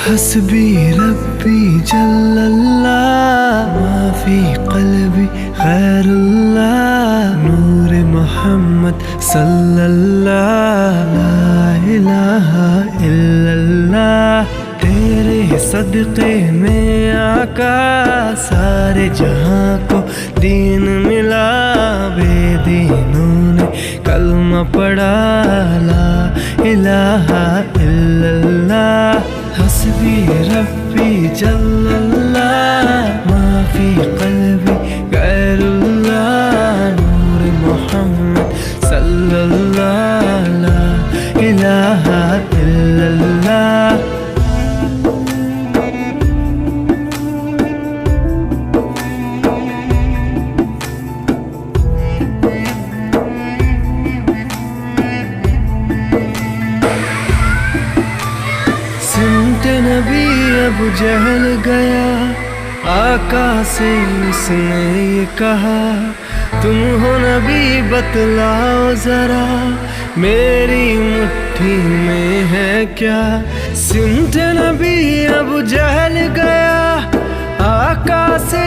حسبی ربی جل اللہ ما فی قلبی غیر اللہ نور محمد صلی اللہ لا الہ الا اللہ تیرے صدقے میں آقا سارے جہاں کو دین ملا بے دینوں نے کلمہ پڑھا لا الہ الا اللہ حسبی ربی جل اللہ ما فی قلبی غیر اللہ نور محمد صلی اللہ لا الہ الا اللہ سمت نبی ابو جہل گیا آقا سے اس نے یہ کہا تم ہو نبی بتلاؤ ذرا میری مٹھی میں ہے کیا سمت نبی ابو جہل گیا آقا سے